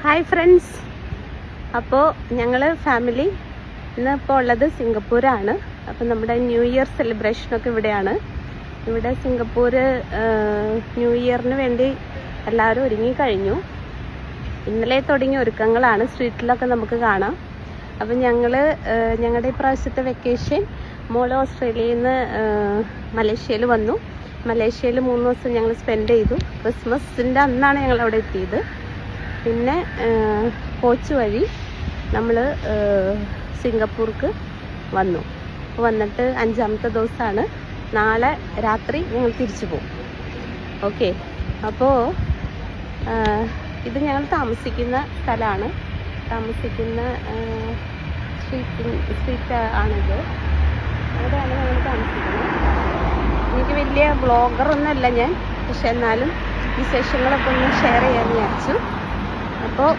Hi friends, അപ്പോൾ ഞങ്ങൾ family ഇന്നിപ്പോൾ ഉള്ളത് സിംഗപ്പൂരാണ്. അപ്പോൾ നമ്മുടെ ന്യൂ ഇയർ സെലിബ്രേഷനൊക്കെ ഇവിടെയാണ്. ഇവിടെ സിംഗപ്പൂർ ന്യൂ ഇയറിന് വേണ്ടി എല്ലാവരും ഒരുങ്ങിക്കഴിഞ്ഞു. ഇന്നലെ തുടങ്ങിയ ഒരുക്കങ്ങളാണ്, സ്ട്രീറ്റിലൊക്കെ നമുക്ക് കാണാം. അപ്പം ഞങ്ങളുടെ ഈ പ്രാവശ്യത്തെ വെക്കേഷൻ മോള് ഓസ്ട്രേലിയയിൽ നിന്ന് മലേഷ്യയിൽ വന്നു. മലേഷ്യയിൽ 3 ദിവസം ഞങ്ങൾ സ്പെൻഡ് ചെയ്തു. ക്രിസ്മസിൻ്റെ അന്നാണ് ഞങ്ങൾ അവിടെ എത്തിയത്. പിന്നെ കോച്ച് വഴി നമ്മൾ സിംഗപ്പൂർക്ക് വന്നിട്ട് 5ാമത്തെ ദിവസമാണ്. നാളെ രാത്രി ഞങ്ങൾ തിരിച്ചു പോകും. ഓക്കെ, അപ്പോൾ ഇത് ഞങ്ങൾ താമസിക്കുന്ന സ്ഥലമാണ്. താമസിക്കുന്ന സ്ട്രീറ്റ് ആണിത്. അവിടെയാണ് ഞങ്ങൾ താമസിക്കുന്നത്. എനിക്ക് വലിയ ബ്ലോഗറൊന്നുമല്ല ഞാൻ, പക്ഷെ എന്നാലും വിശേഷങ്ങളൊക്കെ ഒന്ന് ഷെയർ ചെയ്യാൻ വിചാരിച്ചു. അപ്പോൾ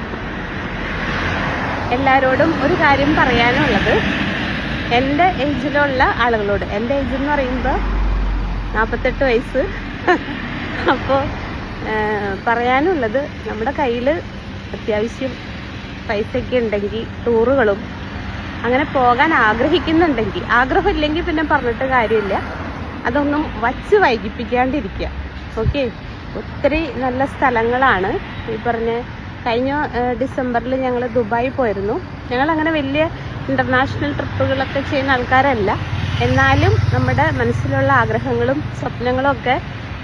എല്ലാവരോടും ഒരു കാര്യം പറയാനുള്ളത്, എൻ്റെ ഏജിലുള്ള ആളുകളോട്, എൻ്റെ ഏജ് എന്ന് പറയുമ്പോൾ 48 വയസ്സ്. അപ്പോൾ പറയാനുള്ളത്, നമ്മുടെ കയ്യിൽ അത്യാവശ്യം പൈസയൊക്കെ ഉണ്ടെങ്കിൽ ടൂറുകളും അങ്ങനെ പോകാൻ ആഗ്രഹിക്കുന്നുണ്ടെങ്കിൽ, ആഗ്രഹമില്ലെങ്കിൽ പിന്നെ പറഞ്ഞിട്ട് കാര്യമില്ല, അതൊന്നും വച്ച് വൈകിപ്പിക്കാണ്ടിരിക്കുക. ഓക്കെ, ഒത്തിരി നല്ല സ്ഥലങ്ങളാണ് ഈ പറഞ്ഞ. കഴിഞ്ഞ ഡിസംബറിൽ ഞങ്ങൾ ദുബായി പോയിരുന്നു. ഞങ്ങളങ്ങനെ വലിയ ഇൻ്റർനാഷണൽ ട്രിപ്പുകളൊക്കെ ചെയ്യുന്ന ആൾക്കാരല്ല, എന്നാലും നമ്മുടെ മനസ്സിലുള്ള ആഗ്രഹങ്ങളും സ്വപ്നങ്ങളും ഒക്കെ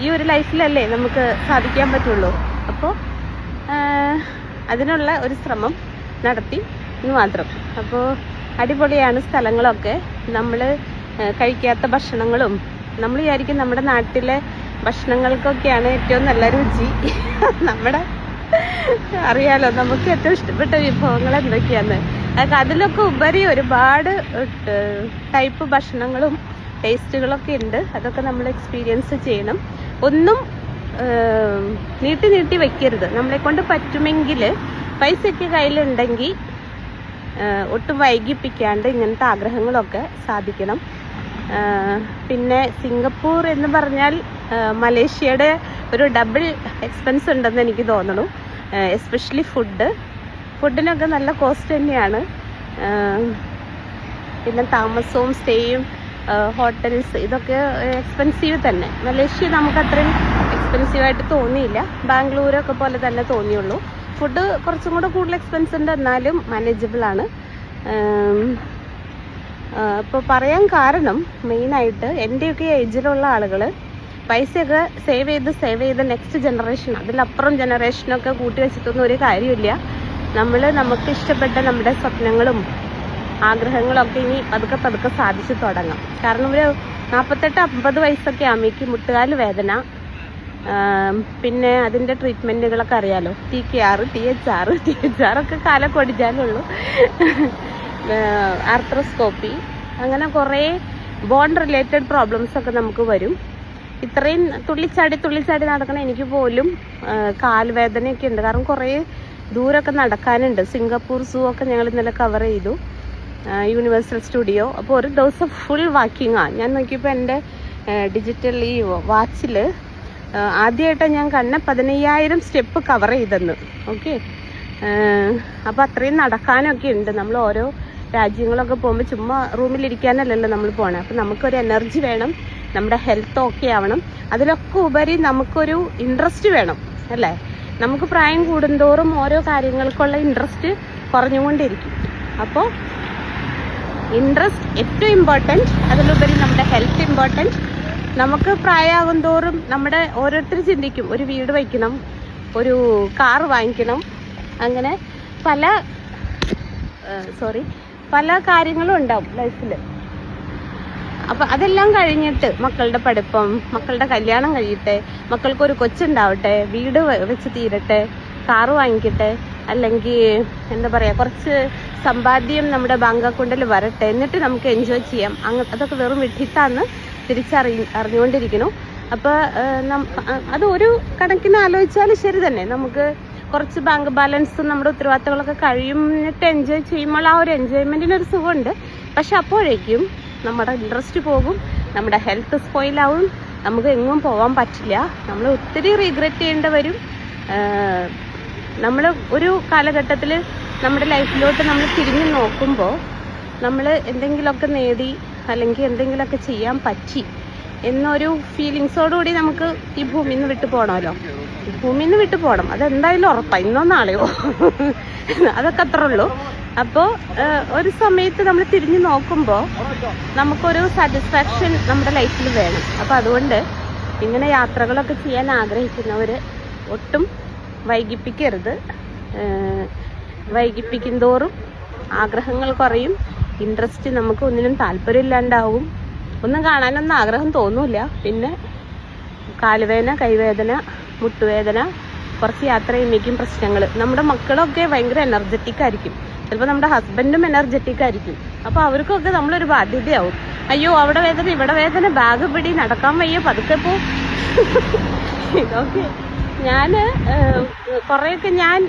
ഈ ഒരു ലൈഫിലല്ലേ നമുക്ക് സാധിക്കാൻ പറ്റുള്ളൂ. അപ്പോൾ അതിനുള്ള ഒരു ശ്രമം നടത്തി എന്ന് മാത്രം. അപ്പോൾ അടിപൊളിയാണ് സ്ഥലങ്ങളൊക്കെ. നമ്മൾ കഴിക്കാത്ത ഭക്ഷണങ്ങളും, നമ്മൾ വിചാരിക്കും നമ്മുടെ നാട്ടിലെ ഭക്ഷണങ്ങൾക്കൊക്കെയാണ് ഏറ്റവും നല്ല രുചി. നമ്മുടെ അറിയാലോ നമുക്ക് ഏറ്റവും ഇഷ്ടപ്പെട്ട വിഭവങ്ങൾ എന്തൊക്കെയാന്ന്. അതിലൊക്കെ ഉപരി ഒരുപാട് ടൈപ്പ് ഭക്ഷണങ്ങളും ടേസ്റ്റുകളൊക്കെ ഉണ്ട്. അതൊക്കെ നമ്മൾ എക്സ്പീരിയൻസ് ചെയ്യണം. ഒന്നും നീട്ടി വെക്കരുത്. നമ്മളെ കൊണ്ട് പറ്റുമെങ്കിൽ പൈസയ്ക്ക് കയ്യിലുണ്ടെങ്കിൽ ഒട്ടും വൈകിപ്പിക്കാണ്ട് ഇങ്ങനത്തെ ആഗ്രഹങ്ങളൊക്കെ സാധിക്കണം. പിന്നെ സിംഗപ്പൂർ എന്ന് പറഞ്ഞാൽ മലേഷ്യയുടെ ഒരു ഡബിൾ എക്സ്പെൻസ് ഉണ്ടെന്ന് എനിക്ക് തോന്നുന്നു. എസ്പെഷ്യലി ഫുഡിനൊക്കെ നല്ല കോസ്റ്റ് തന്നെയാണ്. പിന്നെ താമസവും സ്റ്റേയും ഹോട്ടൽസ് ഇതൊക്കെ എക്സ്പെൻസീവ് തന്നെ. മലേഷ്യ നമുക്ക് അത്രയും എക്സ്പെൻസീവായിട്ട് തോന്നിയില്ല. ബാംഗ്ലൂരൊക്കെ പോലെ തന്നെ തോന്നിയുള്ളൂ. ഫുഡ് കുറച്ചും കൂടെ കൂടുതൽ എക്സ്പെൻസ് ഉണ്ട്, എന്നാലും മാനേജബിളാണ്. ഇപ്പോൾ പറയാൻ കാരണം മെയിനായിട്ട് എൻ്റെയൊക്കെ ഏജിലുള്ള ആളുകൾ പൈസയൊക്കെ സേവ് ചെയ്ത് നെക്സ്റ്റ് ജനറേഷൻ, അതിലപ്പുറം ജനറേഷനൊക്കെ കൂട്ടി വെച്ചിട്ടൊന്നും ഒരു കാര്യമില്ല. നമുക്ക് ഇഷ്ടപ്പെട്ട നമ്മുടെ സ്വപ്നങ്ങളും ആഗ്രഹങ്ങളൊക്കെ ഇനി പതുക്കെ സാധിച്ചു തുടങ്ങാം. കാരണം ഒരു 48-50 വയസ്സൊക്കെ ആകുമ്പോഴേക്കും മുട്ടുകാല് വേദന, പിന്നെ അതിൻ്റെ ട്രീറ്റ്മെൻറ്റുകളൊക്കെ അറിയാലോ. THR ഒക്കെ കാലം കൊടിച്ചാലുള്ളൂ. ആർത്രോസ്കോപ്പി, അങ്ങനെ കുറേ ബോൺ റിലേറ്റഡ് പ്രോബ്ലംസ് ഒക്കെ നമുക്ക് വരും. ഇത്രയും തുള്ളിച്ചാടി നടക്കണം. എനിക്ക് പോലും കാൽവേദനയൊക്കെ ഉണ്ട്, കാരണം കുറേ ദൂരമൊക്കെ നടക്കാനുണ്ട്. സിംഗപ്പൂർ സൂ ഒക്കെ ഞങ്ങൾ ഇന്നലെ കവർ ചെയ്തു, യൂണിവേഴ്സൽ സ്റ്റുഡിയോ. അപ്പോൾ ഒരു ദിവസം ഫുൾ വാക്കിങ്ങാണ്. ഞാൻ നോക്കിയപ്പോൾ എൻ്റെ ഡിജിറ്റൽ ഈ വാച്ചിൽ ആദ്യമായിട്ടാണ് ഞാൻ 15,000 സ്റ്റെപ്പ് കവർ ചെയ്തെന്ന്. ഓക്കെ, അപ്പോൾ അത്രയും നടക്കാനൊക്കെ ഉണ്ട്. നമ്മൾ ഓരോ രാജ്യങ്ങളൊക്കെ പോകുമ്പോൾ ചുമ്മാ റൂമിലിരിക്കാനല്ലല്ലോ നമ്മൾ പോകണേ. അപ്പോൾ നമുക്കൊരു എനർജി വേണം, നമ്മുടെ ഹെൽത്ത് ഓക്കെ ആവണം. അതിലൊക്കെ ഉപരി നമുക്കൊരു ഇൻട്രസ്റ്റ് വേണം, അല്ലേ? നമുക്ക് പ്രായം കൂടുന്തോറും ഓരോ കാര്യങ്ങൾക്കുള്ള ഇൻട്രസ്റ്റ് കുറഞ്ഞുകൊണ്ടിരിക്കും. അപ്പോൾ ഇൻട്രസ്റ്റ് ഏറ്റവും ഇമ്പോർട്ടൻറ്റ്, അതിലുപരി നമ്മുടെ ഹെൽത്ത് ഇമ്പോർട്ടൻറ്റ്. നമുക്ക് പ്രായമാകും തോറും നമ്മുടെ ഓരോരുത്തർ ചിന്തിക്കും, ഒരു വീട് വയ്ക്കണം, ഒരു കാർ വാങ്ങിക്കണം, അങ്ങനെ പല കാര്യങ്ങളും ഉണ്ടാവും ലൈഫിൽ. അപ്പം അതെല്ലാം കഴിഞ്ഞിട്ട് മക്കളുടെ പഠിപ്പം, മക്കളുടെ കല്യാണം കഴിയട്ടെ, മക്കൾക്കൊരു കൊച്ചുണ്ടാവട്ടെ, വീട് വെച്ച് തീരട്ടെ, കാറ് വാങ്ങിക്കട്ടെ, അല്ലെങ്കിൽ എന്താ പറയുക, കുറച്ച് സമ്പാദ്യം നമ്മുടെ ബാങ്ക് അക്കൗണ്ടിൽ വരട്ടെ, എന്നിട്ട് നമുക്ക് എൻജോയ് ചെയ്യാം. അതൊക്കെ വെറും വിഡ്ഢിത്താന്ന് അറിഞ്ഞുകൊണ്ടിരിക്കുന്നു. അപ്പോൾ അത് ഒരു കണക്കിന് ആലോചിച്ചാൽ ശരി തന്നെ. നമുക്ക് കുറച്ച് ബാങ്ക് ബാലൻസ്, നമ്മുടെ ഉത്തരവാദിത്തങ്ങളൊക്കെ കഴിയുന്നിട്ട് എൻജോയ് ചെയ്യുമ്പോൾ ആ ഒരു എൻജോയ്മെൻറ്റിനൊരു സുഖമുണ്ട്. പക്ഷെ അപ്പോഴേക്കും നമ്മുടെ ഇൻട്രസ്റ്റ് പോകും, നമ്മുടെ ഹെൽത്ത് സ്പോയിലാവും, നമുക്ക് എങ്ങും പോകാൻ പറ്റില്ല. നമ്മൾ ഒത്തിരി റിഗ്രറ്റ് ചെയ്യേണ്ടി വരും. നമ്മൾ ഒരു കാലഘട്ടത്തിൽ നമ്മുടെ ലൈഫിലോട്ട് നമ്മൾ തിരിഞ്ഞു നോക്കുമ്പോൾ നമ്മൾ എന്തെങ്കിലുമൊക്കെ നേടി അല്ലെങ്കിൽ എന്തെങ്കിലുമൊക്കെ ചെയ്യാൻ പറ്റി എന്നൊരു ഫീലിങ്സോടുകൂടി നമുക്ക് ഈ ഭൂമിയിൽ നിന്ന് വിട്ടു പോകണമല്ലോ. ഭൂമിയിൽ നിന്ന് വിട്ടു പോകണം, അതെന്തായാലും ഉറപ്പാണ്, ഇന്നോ നാളെയോ അതൊക്കെ അത്രേ ഉള്ളൂ. അപ്പോൾ ഒരു സമയത്ത് നമ്മൾ തിരിഞ്ഞു നോക്കുമ്പോൾ നമുക്കൊരു സാറ്റിസ്ഫാക്ഷൻ നമ്മുടെ ലൈഫിൽ വേണം. അപ്പോൾ അതുകൊണ്ട് ഇങ്ങനെ യാത്രകളൊക്കെ ചെയ്യാൻ ആഗ്രഹിക്കുന്നവർ ഒട്ടും വൈകിപ്പിക്കരുത്. വൈകിപ്പിക്കും തോറും ആഗ്രഹങ്ങൾ കുറയും, ഇൻട്രസ്റ്റ് നമുക്ക് ഒന്നിനും താല്പര്യമില്ലാണ്ടാവും, ഒന്നും കാണാനൊന്നും ആഗ്രഹം തോന്നൂല. പിന്നെ കാലുവേദന, കൈവേദന, മുട്ടുവേദന, കുറച്ച് യാത്ര ചെയ്യുമ്പോഴേക്കും പ്രശ്നങ്ങൾ. നമ്മുടെ മക്കളൊക്കെ ഭയങ്കര എനർജറ്റിക് ആയിരിക്കും, ചിലപ്പോൾ നമ്മുടെ ഹസ്ബൻഡും എനർജറ്റിക് ആയിരിക്കും. അപ്പോൾ അവർക്കൊക്കെ നമ്മളൊരു ബാധ്യതയാവും. അയ്യോ അവിടെ വേദന, ഇവിടെ വേദന, ബാഗ് പിടി, നടക്കാൻ വയ്യ, പതുക്കെ പോ. ഇതൊക്കെ ഞാൻ കുറേയൊക്കെ ഞാൻ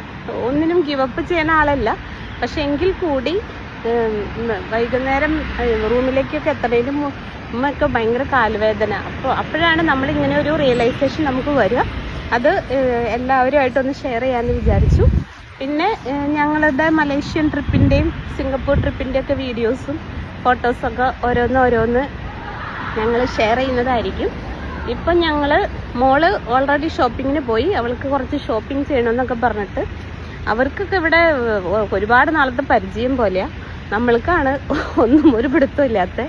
ഒന്നിനും ഗിവപ്പ് ചെയ്യുന്ന ആളല്ല. പക്ഷെ എങ്കിൽ കൂടി വൈകുന്നേരം റൂമിലേക്കൊക്കെ എത്തുന്നതിന് മുമ്പൊക്കെ ഭയങ്കര കാലുവേദന. അപ്പോഴാണ് നമ്മളിങ്ങനെ ഒരു റിയലൈസേഷൻ നമുക്ക് വരിക. അത് എല്ലാവരുമായിട്ടൊന്ന് ഷെയർ ചെയ്യാമെന്ന് വിചാരിച്ചു. പിന്നെ ഞങ്ങളുടെ മലേഷ്യൻ ട്രിപ്പിൻ്റെയും സിംഗപ്പൂർ ട്രിപ്പിൻ്റെയൊക്കെ വീഡിയോസും ഫോട്ടോസൊക്കെ ഓരോന്ന് ഞങ്ങൾ ഷെയർ ചെയ്യുന്നതായിരിക്കും. ഇപ്പം ഞങ്ങൾ മോള് ഓൾറെഡി ഷോപ്പിങ്ങിന് പോയി. അവൾക്ക് കുറച്ച് ഷോപ്പിംഗ് ചെയ്യണമെന്നൊക്കെ പറഞ്ഞിട്ട്, അവർക്കൊക്കെ ഇവിടെ ഒരുപാട് നാളത്തെ പരിചയം പോലെയാണ്, നമ്മൾക്കാണ് ഒന്നും ഒരു പിടുത്തമില്ലാത്ത.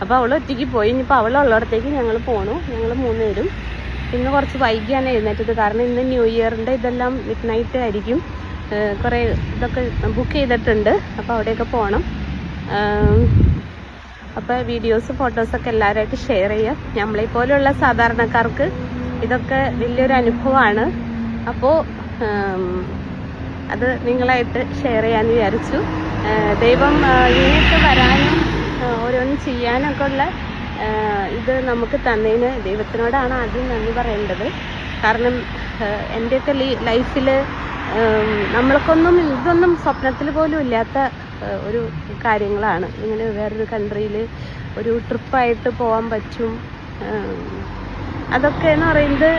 അപ്പോൾ അവൾ ഒറ്റയ്ക്ക് പോയി. ഇനിയിപ്പോൾ അവളുള്ളിടത്തേക്ക് ഞങ്ങൾ പോണു. ഞങ്ങൾ 3 പേരും ഇന്ന് കുറച്ച് വൈകിയാണ് എഴുന്നേറ്റത്. കാരണം ഇന്ന് ന്യൂ ഇയറിൻ്റെ ഇതെല്ലാം മിഡ് നൈറ്റ് ആയിരിക്കും. കുറേ ഇതൊക്കെ ബുക്ക് ചെയ്തിട്ടുണ്ട്. അപ്പോൾ അവിടെയൊക്കെ പോകണം. അപ്പോൾ വീഡിയോസ് ഫോട്ടോസൊക്കെ എല്ലാവരുമായിട്ട് ഷെയർ ചെയ്യാം. നമ്മളെപ്പോലെയുള്ള സാധാരണക്കാർക്ക് ഇതൊക്കെ വലിയൊരു അനുഭവമാണ്. അപ്പോൾ അത് നിങ്ങളായിട്ട് ഷെയർ ചെയ്യാമെന്ന് വിചാരിച്ചു. ദൈവം ഇങ്ങനെയൊക്കെ വരാനും ഓരോന്നും ചെയ്യാനൊക്കെ ഉള്ള ഇത് നമുക്ക് തന്നതിന് ദൈവത്തിനോടാണ് ആദ്യം നന്ദി പറയേണ്ടത്. കാരണം എൻ്റെയൊക്കെ ലൈഫിൽ നമ്മൾക്കൊന്നും ഇതൊന്നും സ്വപ്നത്തിൽ പോലും ഇല്ലാത്ത ഒരു കാര്യങ്ങളാണ്. ഇങ്ങനെ വേറൊരു കൺട്രിയിൽ ഒരു ട്രിപ്പായിട്ട് പോകാൻ പറ്റും. അതൊക്കെ എന്ന് പറയുന്നത്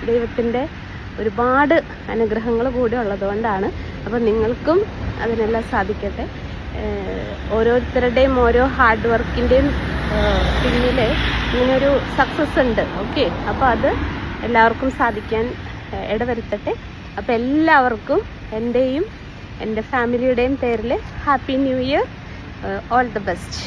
ദൈവത്തിൻ്റെ ഒരുപാട് അനുഗ്രഹങ്ങൾ കൂടി ഉള്ളതുകൊണ്ടാണ്. അപ്പോൾ നിങ്ങൾക്കും അതിനെല്ലാം സാധിക്കട്ടെ. ഓരോരുത്തരുടെയും ഓരോ ഹാർഡ് വർക്കിൻ്റെയും പിന്നിൽ ഇങ്ങനൊരു സക്സസ് ഉണ്ട്. ഓക്കെ, അപ്പോൾ അത് എല്ലാവർക്കും സാധിക്കാൻ ഇടവരുത്തട്ടെ. അപ്പോൾ എല്ലാവർക്കും എൻ്റെയും എൻ്റെ ഫാമിലിയുടെയും പേരിൽ happy new year, all the best.